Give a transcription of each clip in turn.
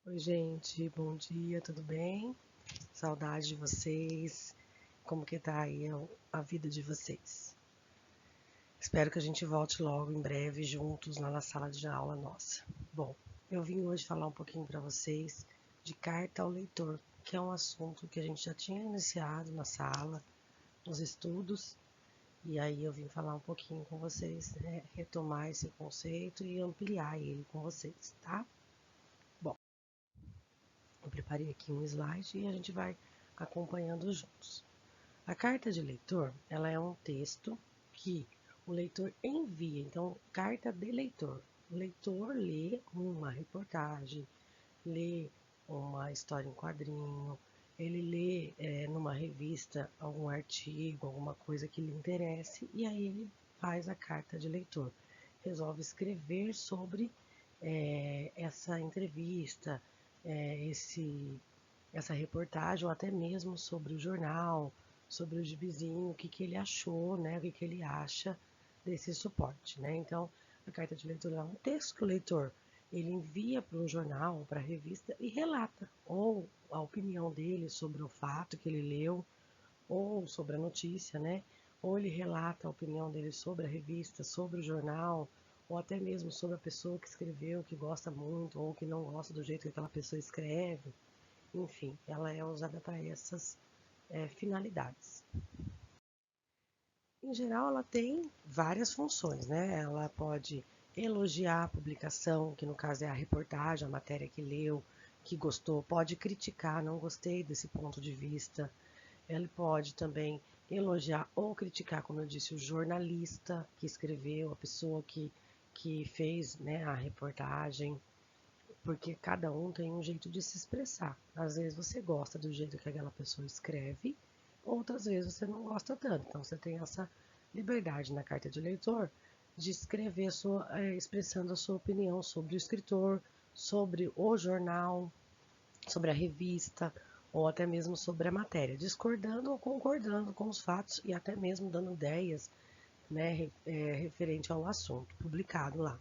Oi, gente, bom dia, tudo bem? Saudade de vocês. Como que tá aí a vida de vocês? Espero que a gente volte logo em breve juntos lá na sala de aula nossa. Bom, eu vim hoje falar um pouquinho para vocês de carta ao leitor, que é um assunto que a gente já tinha iniciado na sala, nos estudos, e aí eu vim falar um pouquinho com vocês, né, retomar esse conceito e ampliar ele com vocês, tá? Bom, eu preparei aqui um slide e a gente vai acompanhando juntos. A carta de leitor, ela é um texto que o leitor envia. Então, carta de leitor. O leitor lê uma reportagem, lê uma história em quadrinho, ele lê numa revista algum artigo, alguma coisa que lhe interesse, e aí ele faz a carta de leitor. Resolve escrever sobre essa entrevista, essa reportagem, ou até mesmo sobre o jornal, sobre o gibizinho, o que, que ele achou, né, o que, que ele acha desse suporte. Né? Então, a carta de leitura é um texto que o leitor ele envia para um jornal, para a revista e relata ou a opinião dele sobre o fato que ele leu, ou sobre a notícia, né? Ou ele relata a opinião dele sobre a revista, sobre o jornal, ou até mesmo sobre a pessoa que escreveu, que gosta muito, ou que não gosta do jeito que aquela pessoa escreve. Enfim, ela é usada para essas finalidades. Em geral, ela tem várias funções, né? Ela pode elogiar a publicação, que no caso é a reportagem, a matéria que leu, que gostou, pode criticar, não gostei desse ponto de vista. Ela pode também elogiar ou criticar, como eu disse, o jornalista que escreveu, a pessoa que fez, né, a reportagem, porque cada um tem um jeito de se expressar. Às vezes você gosta do jeito que aquela pessoa escreve, outras vezes você não gosta tanto. Então você tem essa liberdade na carta de leitor de escrever expressando a sua opinião sobre o escritor, sobre o jornal, sobre a revista ou até mesmo sobre a matéria, discordando ou concordando com os fatos e até mesmo dando ideias, né, referente ao assunto publicado lá.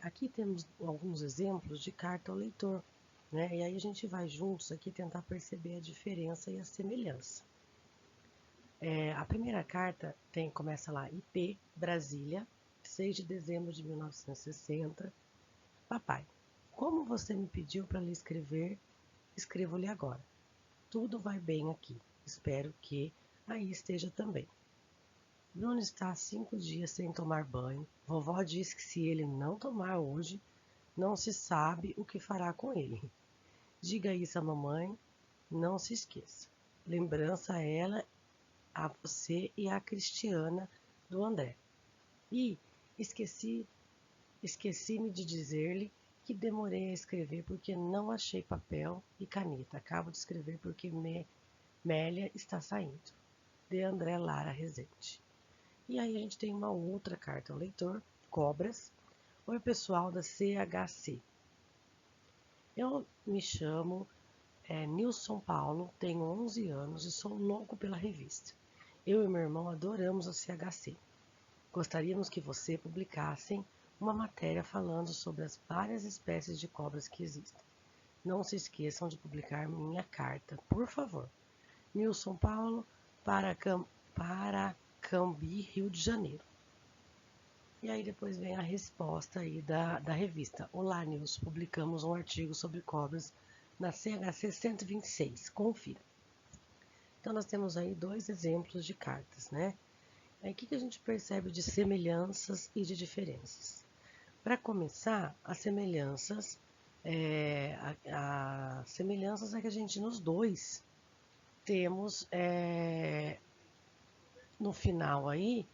Aqui temos alguns exemplos de carta ao leitor, né? E aí a gente vai juntos aqui tentar perceber a diferença e a semelhança. A primeira carta começa lá, IP, Brasília, 6 de dezembro de 1960. Papai, como você me pediu para lhe escrever, escrevo-lhe agora. Tudo vai bem aqui. Espero que aí esteja também. Bruno está há 5 dias sem tomar banho. Vovó diz que se ele não tomar hoje, não se sabe o que fará com ele. Diga isso à mamãe, não se esqueça. Lembrança a ela, a você e a Cristiana do André. E esqueci, esqueci-me de dizer-lhe que demorei a escrever porque não achei papel e caneta. Acabo de escrever porque Mélia está saindo. De André Lara Rezende. E aí a gente tem uma outra carta ao leitor, Cobras. Oi, pessoal da CHC. Eu me chamo Nilson Paulo, tenho 11 anos e sou louco pela revista. Eu e meu irmão adoramos a CHC. Gostaríamos que você publicassem uma matéria falando sobre as várias espécies de cobras que existem. Não se esqueçam de publicar minha carta, por favor. Nilson Paulo, para, para Cambi, Rio de Janeiro. E aí depois vem a resposta aí da revista. Olá, News, publicamos um artigo sobre cobras na CHC 126. Confira. Então nós temos aí dois exemplos de cartas, né? Aí o que a gente percebe de semelhanças e de diferenças? Para começar, as semelhanças, as semelhanças é que a gente nos dois temos no final aí,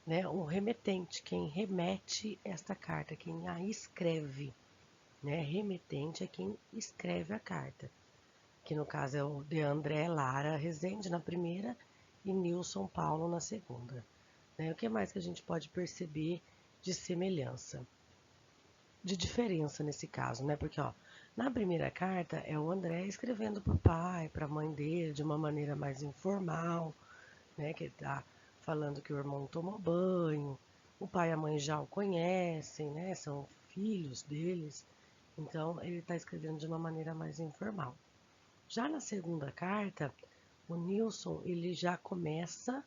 né, um remetente, quem remete esta carta, quem a escreve, né? Remetente é quem escreve a carta, que no caso é o de André Lara Rezende na primeira e Nilson Paulo na segunda. Né? O que mais que a gente pode perceber de semelhança? De diferença nesse caso, né? Porque, ó, na primeira carta é o André escrevendo para o pai, para a mãe dele, de uma maneira mais informal, né? Que ele tá falando que o irmão tomou banho, o pai e a mãe já o conhecem, né? São filhos deles. Então, ele está escrevendo de uma maneira mais informal. Já na segunda carta, o Nilson ele já começa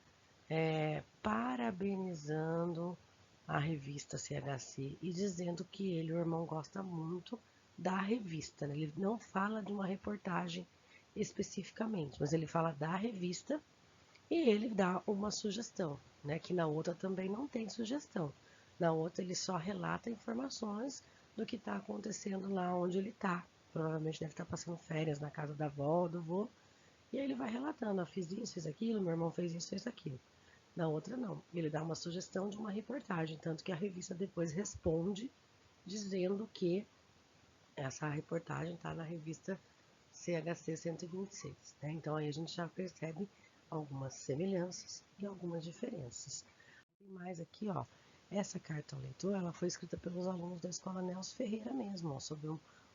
parabenizando a revista CHC e dizendo que ele, o irmão, gosta muito da revista, né? Ele não fala de uma reportagem especificamente, mas ele fala da revista e ele dá uma sugestão, né? Que na outra também não tem sugestão. Na outra ele só relata informações do que está acontecendo lá onde ele está. Provavelmente deve estar passando férias na casa da avó, do avô. E aí ele vai relatando, fiz isso, fiz aquilo, meu irmão fez isso, fez aquilo. Na outra não, ele dá uma sugestão de uma reportagem, tanto que a revista depois responde dizendo que essa reportagem está na revista CHC 126, né? Então aí a gente já percebe algumas semelhanças e algumas diferenças. Tem mais aqui, ó, essa carta ao leitor, ela foi escrita pelos alunos da Escola Nelson Ferreira mesmo, ó, sobre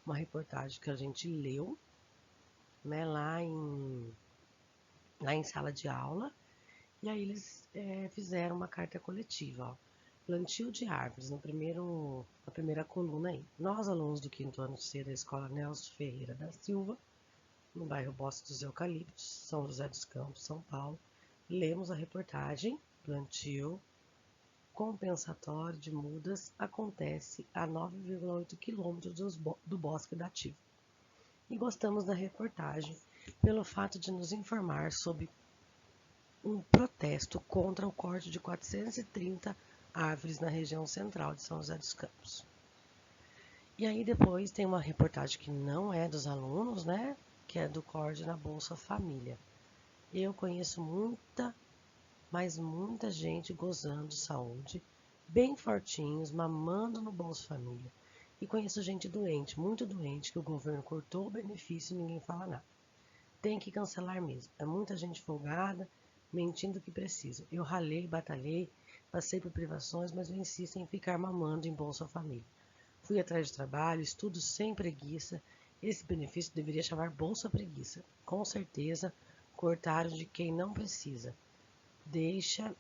uma reportagem que a gente leu, né, lá em sala de aula, e aí eles fizeram uma carta coletiva, ó. Plantio de árvores, na primeira coluna aí. Nós, alunos do 5º ano C da Escola Nelson Ferreira da Silva, no bairro Bosque dos Eucaliptos, São José dos Campos, São Paulo, lemos a reportagem Plantio compensatório de mudas acontece a 9,8 quilômetros do Bosque da Ativa. E gostamos da reportagem pelo fato de nos informar sobre um protesto contra o corte de 430 árvores na região central de São José dos Campos. E aí depois tem uma reportagem que não é dos alunos, né? Que é do corte na Bolsa Família. Eu conheço mas muita gente gozando de saúde, bem fortinhos, mamando no Bolsa Família. E conheço gente doente, muito doente, que o governo cortou o benefício e ninguém fala nada. Tem que cancelar mesmo. É muita gente folgada, mentindo que precisa. Eu ralei, batalhei, passei por privações, mas venci sem ficar mamando em Bolsa Família. Fui atrás de trabalho, estudo sem preguiça. Esse benefício deveria chamar Bolsa Preguiça. Com certeza, cortaram de quem não precisa. Deixa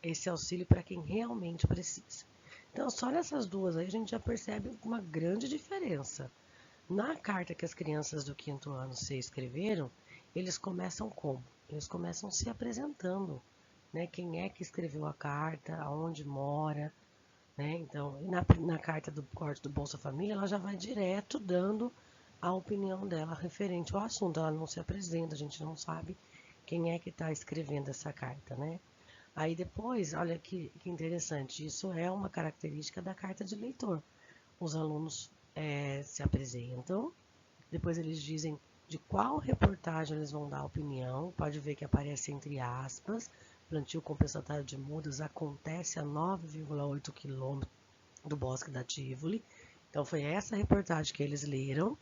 esse auxílio para quem realmente precisa. Então, só nessas duas aí a gente já percebe uma grande diferença. Na carta que as crianças do 5º ano C escreveram, eles começam como? Eles começam se apresentando, né? Quem é que escreveu a carta, aonde mora, né? Então, na carta do corte do Bolsa Família, ela já vai direto dando a opinião dela referente ao assunto. Ela não se apresenta, a gente não sabe quem é que está escrevendo essa carta, né? Aí depois, olha que interessante, isso é uma característica da carta de leitor. Os alunos se apresentam, depois eles dizem de qual reportagem eles vão dar opinião, pode ver que aparece entre aspas, plantio compensatório de mudas acontece a 9,8 quilômetros do Bosque da Tivoli. Então foi essa reportagem que eles leram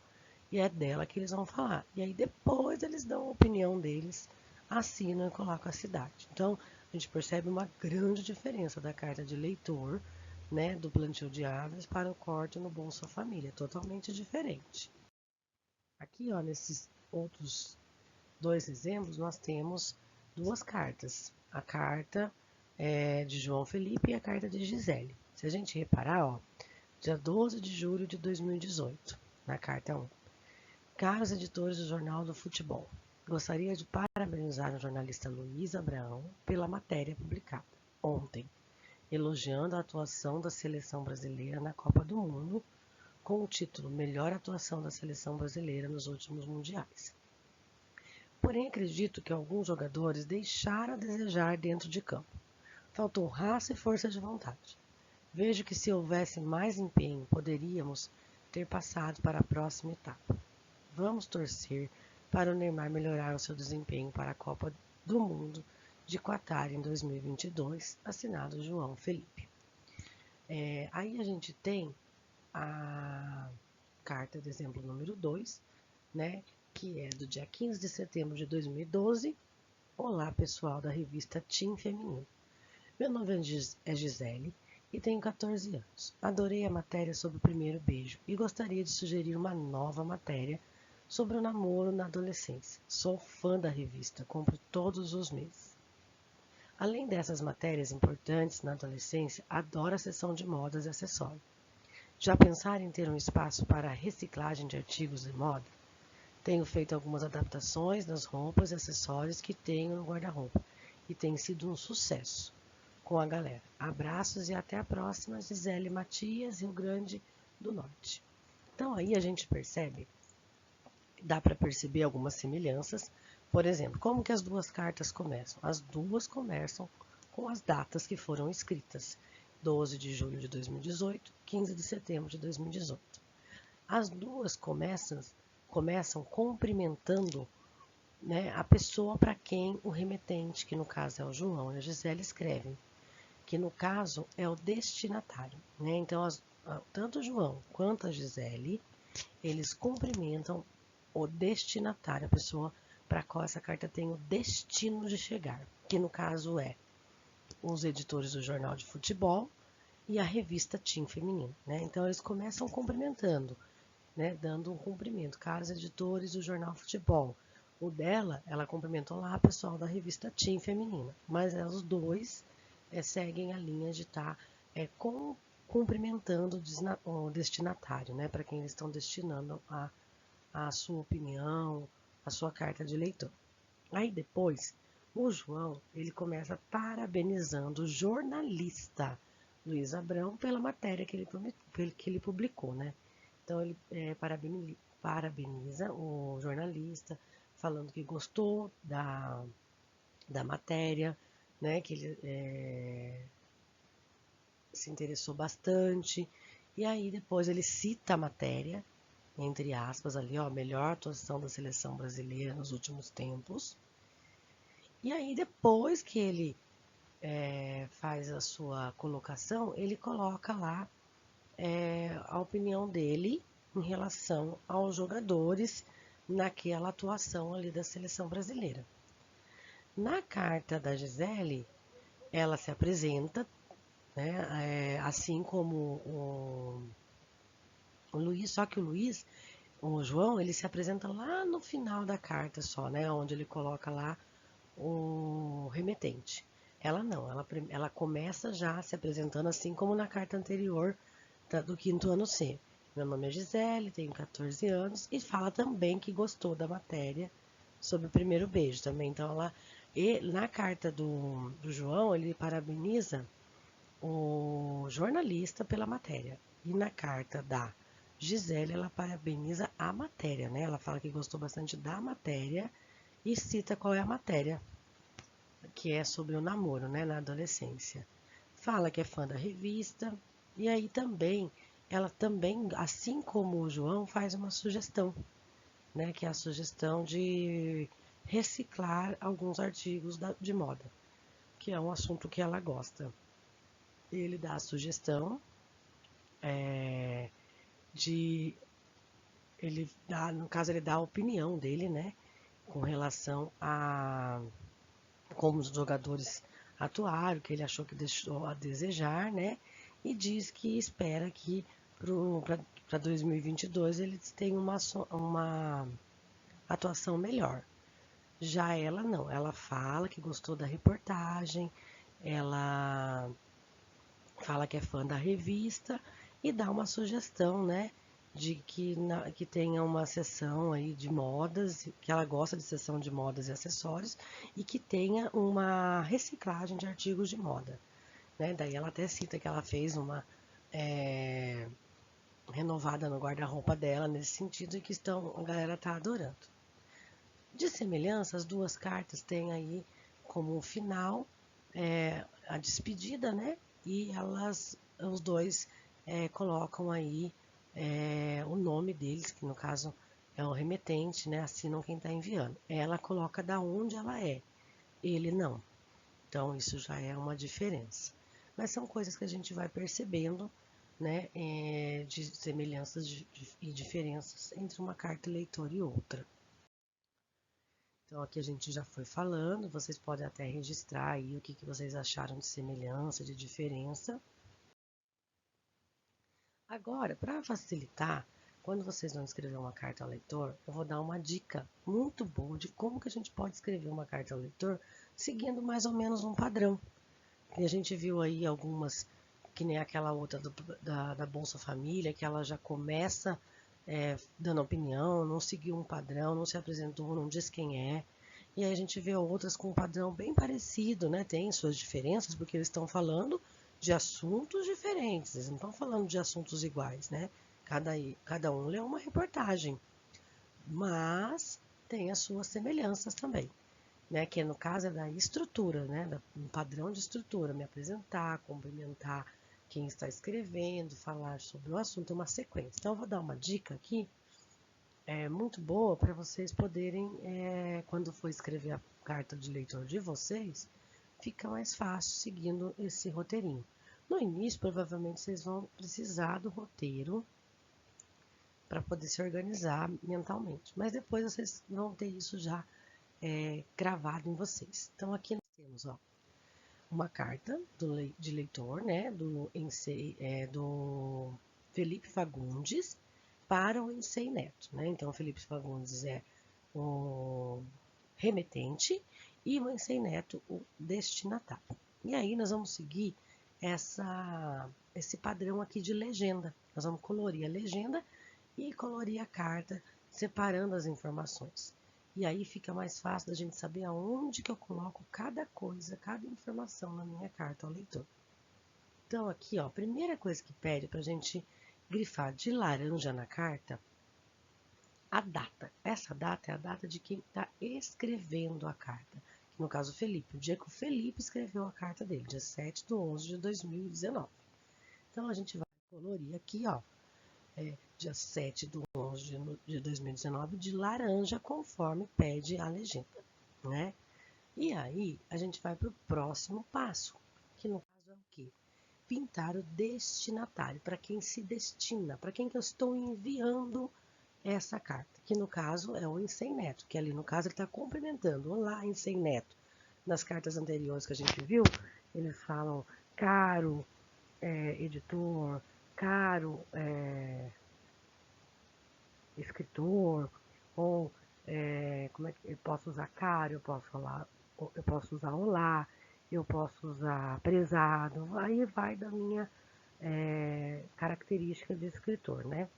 e é dela que eles vão falar. E aí depois eles dão a opinião deles, assinam e colocam a cidade. Então a gente percebe uma grande diferença da carta de leitor, né, do plantio de árvores para o corte no Bolsa Família, totalmente diferente. Aqui, ó, nesses outros dois exemplos, nós temos duas cartas. A carta de João Felipe e a carta de Gisele. Se a gente reparar, ó, dia 12 de julho de 2018, na carta 1. Caros editores do Jornal do Futebol, gostaria de parabenizar o jornalista Luiz Abraão pela matéria publicada ontem, elogiando a atuação da seleção brasileira na Copa do Mundo, com o título Melhor Atuação da Seleção Brasileira nos Últimos Mundiais. Porém, acredito que alguns jogadores deixaram a desejar dentro de campo. Faltou raça e força de vontade. Vejo que se houvesse mais empenho, poderíamos ter passado para a próxima etapa. Vamos torcer para o Neymar melhorar o seu desempenho para a Copa do Mundo de Qatar em 2022, assinado João Felipe. Aí a gente tem a carta de exemplo número 2, né, que é do dia 15 de setembro de 2012. Olá, pessoal da revista Team Feminino. Meu nome é Gisele e tenho 14 anos. Adorei a matéria sobre o primeiro beijo e gostaria de sugerir uma nova matéria sobre o namoro na adolescência. Sou fã da revista, compro todos os meses. Além dessas matérias importantes na adolescência, adoro a seção de modas e acessórios. Já pensaram em ter um espaço para reciclagem de artigos de moda? Tenho feito algumas adaptações nas roupas e acessórios que tenho no guarda-roupa e tem sido um sucesso com a galera. Abraços e até a próxima, Gisele Matias, Rio Grande do Norte. Então aí a gente percebe, dá para perceber algumas semelhanças. Por exemplo, como que as duas cartas começam? As duas começam com as datas que foram escritas. 12 de julho de 2018, 15 de setembro de 2018. As duas começam cumprimentando, né, a pessoa para quem o remetente, que no caso é o João e a Gisele, escrevem, que no caso é o destinatário. Né? Então, tanto o João quanto a Gisele, eles cumprimentam o destinatário, a pessoa para qual essa carta tem o destino de chegar, que no caso é os editores do Jornal de Futebol e a revista Tim Feminino. Né? Então, eles começam cumprimentando, né? Dando um cumprimento. Caros editores do Jornal Futebol. O dela, ela cumprimentou lá o pessoal da revista Tim Feminina. Mas os dois seguem a linha de estar cumprimentando o destinatário, né? Para quem eles estão destinando a sua opinião, a sua carta de leitor. Aí depois, o João, ele começa parabenizando o jornalista Luiz Abrão pela matéria que ele publicou, né? Então ele parabeniza o jornalista, falando que gostou da matéria, né? Que ele se interessou bastante. E aí depois ele cita a matéria, entre aspas, ali, ó, melhor atuação da seleção brasileira nos últimos tempos. E aí, depois que ele faz a sua colocação, ele coloca lá a opinião dele em relação aos jogadores naquela atuação ali da seleção brasileira. Na carta da Gisele, ela se apresenta, né, assim como o Luiz, só que o João, ele se apresenta lá no final da carta só, né, onde ele coloca lá o remetente. Ela não, ela começa já se apresentando assim como na carta anterior do quinto ano C. Meu nome é Gisele, tenho 14 anos e fala também que gostou da matéria sobre o primeiro beijo também. Então, na carta do João, ele parabeniza o jornalista pela matéria. E na carta da Gisele, ela parabeniza a matéria, né? Ela fala que gostou bastante da matéria e cita qual é a matéria, que é sobre o namoro, né, na adolescência. Fala que é fã da revista, e aí também, ela também, assim como o João, faz uma sugestão, né, que é a sugestão de reciclar alguns artigos de moda, que é um assunto que ela gosta. Ele dá a sugestão no caso, ele dá a opinião dele, né, com relação a como os jogadores atuaram, que ele achou que deixou a desejar, né? E diz que espera que para 2022 eles tenham uma atuação melhor. Já ela não, ela fala que gostou da reportagem, ela fala que é fã da revista e dá uma sugestão, né? De que tenha uma sessão aí de modas, que ela gosta de sessão de modas e acessórios, e que tenha uma reciclagem de artigos de moda. Né? Daí ela até cita que ela fez uma renovada no guarda-roupa dela, nesse sentido, e que a galera tá adorando. De semelhança, as duas cartas têm aí como final a despedida, né? E os dois colocam aí o nome deles, que no caso é o remetente, né? Assinam quem está enviando. Ela coloca da onde ela é, ele não. Então, isso já é uma diferença. Mas são coisas que a gente vai percebendo, né? De semelhanças e diferenças entre uma carta leitor e outra. Então, aqui a gente já foi falando, vocês podem até registrar aí o que vocês acharam de semelhança, de diferença. Agora, para facilitar, quando vocês vão escrever uma carta ao leitor, eu vou dar uma dica muito boa de como que a gente pode escrever uma carta ao leitor seguindo mais ou menos um padrão. E a gente viu aí algumas que nem aquela outra da Bolsa Família, que ela já começa dando opinião, não seguiu um padrão, não se apresentou, não diz quem é. E aí a gente vê outras com um padrão bem parecido, né? Tem suas diferenças, porque eles estão falando de assuntos diferentes, eles não estão falando de assuntos iguais, né? Cada um lê uma reportagem, mas tem as suas semelhanças também, né? Que no caso é da estrutura, né? Um padrão de estrutura, me apresentar, cumprimentar quem está escrevendo, falar sobre o assunto, uma sequência. Então, eu vou dar uma dica aqui, muito boa para vocês poderem, quando for escrever a carta de leitor de vocês, fica mais fácil seguindo esse roteirinho. No início, provavelmente, vocês vão precisar do roteiro para poder se organizar mentalmente, mas depois vocês vão ter isso já gravado em vocês. Então, aqui nós temos, ó, uma carta de leitor, né, do Felipe Fagundes para o Ensei Neto, né? Então, o Felipe Fagundes é o remetente e o Ensei Neto o destinatário. E aí nós vamos seguir esse padrão aqui de legenda. Nós vamos colorir a legenda e colorir a carta, separando as informações. E aí fica mais fácil da gente saber aonde que eu coloco cada coisa, cada informação na minha carta ao leitor. Então aqui, ó, a primeira coisa que pede para a gente grifar de laranja na carta, a data. Essa data é a data de quem está escrevendo a carta. No caso, o Felipe. O dia que o Felipe escreveu a carta dele, dia 7/11/2019. Então, a gente vai colorir aqui, ó, dia 7/11/2019, de laranja, conforme pede a legenda, né? E aí, a gente vai para o próximo passo, que no caso é o quê? Pintar o destinatário, para quem se destina, para quem que eu estou enviando essa carta, que no caso é o Ensei Neto, que ali no caso ele está cumprimentando. Olá, Ensei Neto. Nas cartas anteriores que a gente viu, eles falam caro editor, caro escritor, ou como é que eu posso usar caro, eu posso usar olá, eu posso usar prezado, aí vai da minha característica de escritor, né?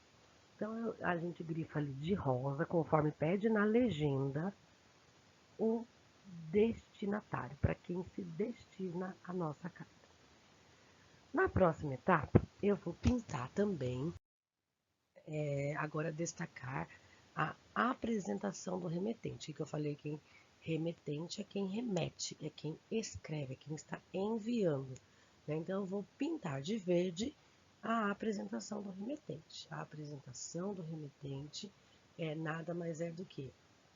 Então a gente grifa ali de rosa, conforme pede na legenda, o destinatário, para quem se destina a nossa carta. Na próxima etapa, eu vou pintar também, agora destacar a apresentação do remetente, que eu falei que remetente é quem remete, é quem escreve, é quem está enviando, né? Então, eu vou pintar de verde a apresentação do remetente. A apresentação do remetente nada mais é do que: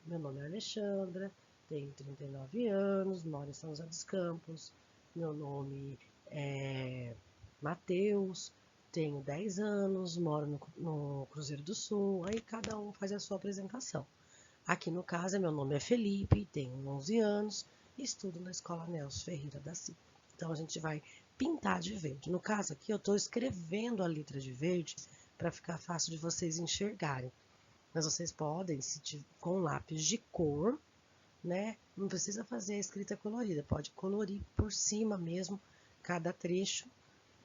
meu nome é Alexandra, tenho 39 anos, moro em São José dos Campos, meu nome é Matheus, tenho 10 anos, moro no Cruzeiro do Sul, aí cada um faz a sua apresentação. Aqui no caso, meu nome é Felipe, tenho 11 anos, estudo na Escola Nelson Ferreira da Silva. Então, a gente vai pintar de verde. No caso aqui, eu estou escrevendo a letra de verde para ficar fácil de vocês enxergarem. Mas vocês podem, com lápis de cor, né? Não precisa fazer a escrita colorida, pode colorir por cima mesmo cada trecho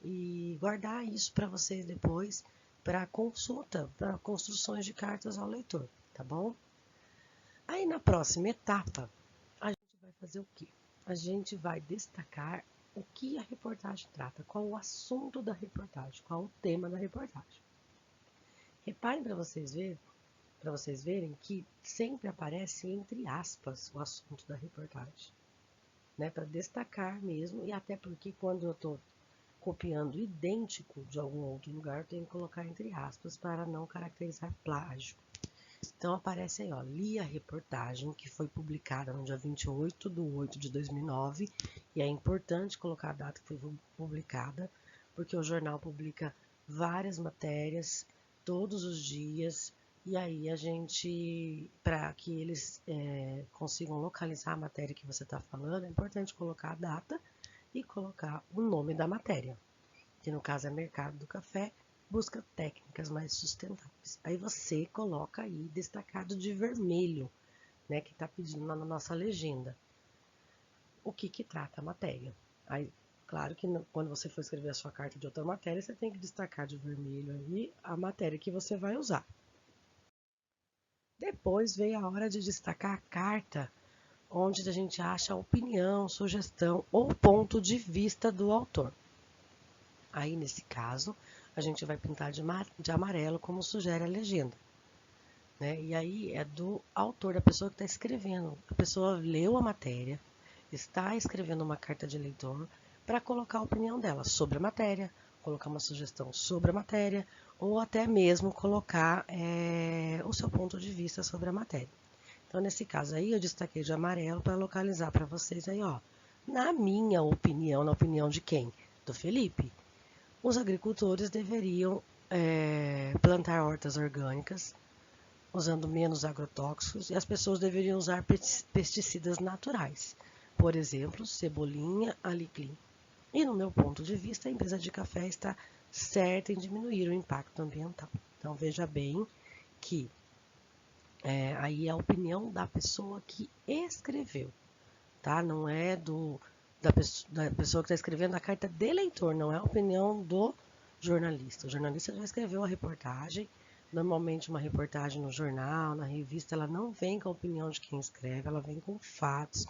e guardar isso para vocês depois, para consulta, para construções de cartas ao leitor, tá bom? Aí na próxima etapa, a gente vai fazer o quê? A gente vai destacar o que a reportagem trata, qual o assunto da reportagem, qual o tema da reportagem. Reparem para vocês verem que sempre aparece entre aspas o assunto da reportagem, né? Para destacar mesmo, e até porque quando eu estou copiando idêntico de algum outro lugar, eu tenho que colocar entre aspas para não caracterizar plágio. Então aparece aí, ó, li a reportagem que foi publicada no dia 28/8/2009, e é importante colocar a data que foi publicada, porque o jornal publica várias matérias todos os dias, e aí a gente, para que eles consigam localizar a matéria que você está falando, é importante colocar a data e colocar o nome da matéria, que no caso é Mercado do Café, busca técnicas mais sustentáveis. Aí você coloca aí destacado de vermelho, né, que está pedindo lá na nossa legenda. O que trata a matéria? Aí Claro que quando você for escrever a sua carta de outra matéria, você tem que destacar de vermelho aí a matéria que você vai usar. Depois vem a hora de destacar a carta, onde a gente acha a opinião, sugestão ou ponto de vista do autor. Aí, nesse caso, a gente vai pintar de amarelo, como sugere a legenda. Né? E aí é do autor, da pessoa que está escrevendo. A pessoa leu a matéria, está escrevendo uma carta de leitor para colocar a opinião dela sobre a matéria, colocar uma sugestão sobre a matéria, ou até mesmo colocar o seu ponto de vista sobre a matéria. Então, nesse caso aí, eu destaquei de amarelo para localizar para vocês aí, ó. Na minha opinião, na opinião de quem? Do Felipe. Os agricultores deveriam plantar hortas orgânicas, usando menos agrotóxicos, e as pessoas deveriam usar pesticidas naturais. Por exemplo, cebolinha, alecrim. E no meu ponto de vista, a empresa de café está certa em diminuir o impacto ambiental. Então veja bem que aí é a opinião da pessoa que escreveu, tá? Não é da pessoa que está escrevendo a carta de leitor, não é a opinião do jornalista. O jornalista já escreveu a reportagem. Normalmente uma reportagem no jornal, na revista, ela não vem com a opinião de quem escreve, ela vem com fatos,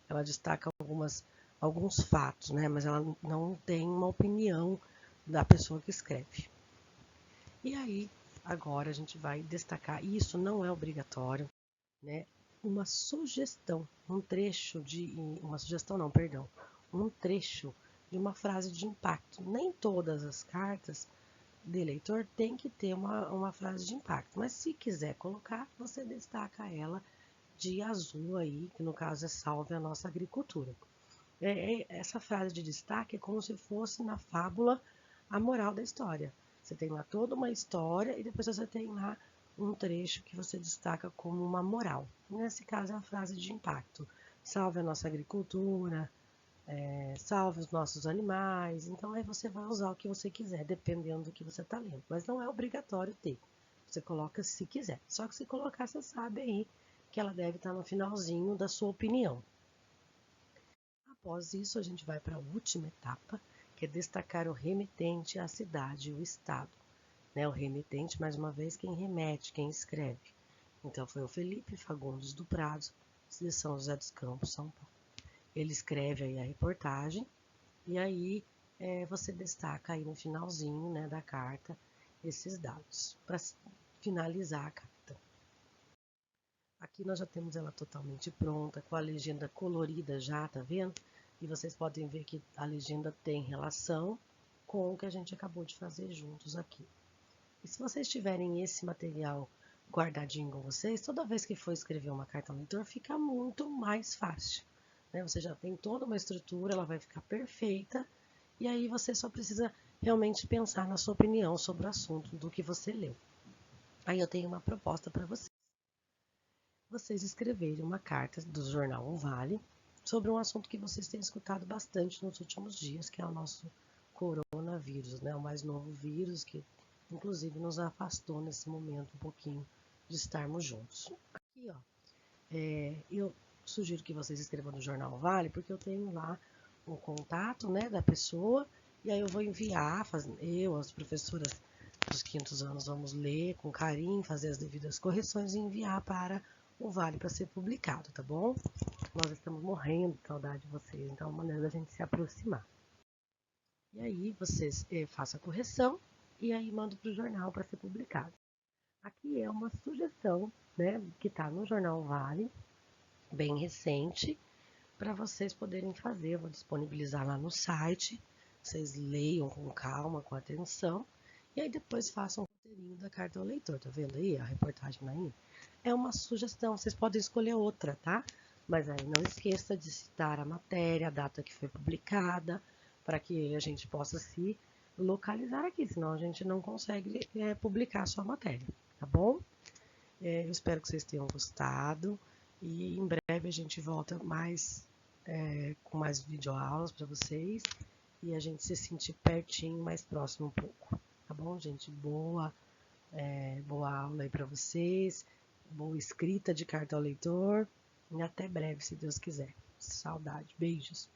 ela destaca alguns fatos, né? Mas ela não tem uma opinião da pessoa que escreve. E aí, agora a gente vai destacar, isso não é obrigatório, né? Uma sugestão, um trecho de, uma sugestão não, perdão, um trecho de uma frase de impacto. Nem todas as cartas de leitor tem que ter uma frase de impacto, mas se quiser colocar, você destaca ela de azul aí, que no caso é salve a nossa agricultura. Essa frase de destaque é como se fosse na fábula a moral da história. Você tem lá toda uma história e depois você tem lá um trecho que você destaca como uma moral. Nesse caso é a frase de impacto. Salve a nossa agricultura, salve os nossos animais. Então aí você vai usar o que você quiser, dependendo do que você está lendo. Mas não é obrigatório ter. Você coloca se quiser. Só que se colocar, você sabe aí que ela deve estar no finalzinho da sua opinião. Após isso, a gente vai para a última etapa, que é destacar o remetente, a cidade e o estado. Né? O remetente, mais uma vez, quem remete, quem escreve. Então, foi o Felipe Fagundes do Prado, de São José dos Campos, São Paulo. Ele escreve aí a reportagem e aí você destaca aí no finalzinho, né, da carta esses dados para finalizar a carta. Aqui nós já temos ela totalmente pronta, com a legenda colorida já, tá vendo? E vocês podem ver que a legenda tem relação com o que a gente acabou de fazer juntos aqui. E se vocês tiverem esse material guardadinho com vocês, toda vez que for escrever uma carta ao leitor, fica muito mais fácil. Né? Você já tem toda uma estrutura, ela vai ficar perfeita, e aí você só precisa realmente pensar na sua opinião sobre o assunto do que você leu. Aí eu tenho uma proposta para vocês. Vocês escreverem uma carta do jornal O Vale sobre um assunto que vocês têm escutado bastante nos últimos dias, que é o nosso coronavírus, né? O mais novo vírus que, inclusive, nos afastou nesse momento um pouquinho de estarmos juntos. Aqui, ó, eu sugiro que vocês escrevam no jornal Vale, porque eu tenho lá o contato, né, da pessoa, e aí eu vou enviar, as professoras dos quintos anos, vamos ler com carinho, fazer as devidas correções e enviar para o Vale para ser publicado, tá bom? Nós estamos morrendo de saudade de vocês, então é uma maneira da gente se aproximar. E aí vocês façam a correção e aí mandam para o jornal para ser publicado. Aqui é uma sugestão, né, que está no jornal Vale, bem recente, para vocês poderem fazer. Eu vou disponibilizar lá no site, vocês leiam com calma, com atenção, e aí depois façam o roteirinho da carta ao leitor, tá vendo aí a reportagem aí? É uma sugestão, vocês podem escolher outra, tá? Mas aí não esqueça de citar a matéria, a data que foi publicada, para que a gente possa se localizar aqui, senão a gente não consegue publicar a sua matéria, tá bom? Eu espero que vocês tenham gostado e em breve a gente volta com mais videoaulas para vocês e a gente se sentir pertinho, mais próximo um pouco, tá bom, gente? Boa aula aí para vocês, boa escrita de carta ao leitor e até breve, se Deus quiser. Saudade, beijos.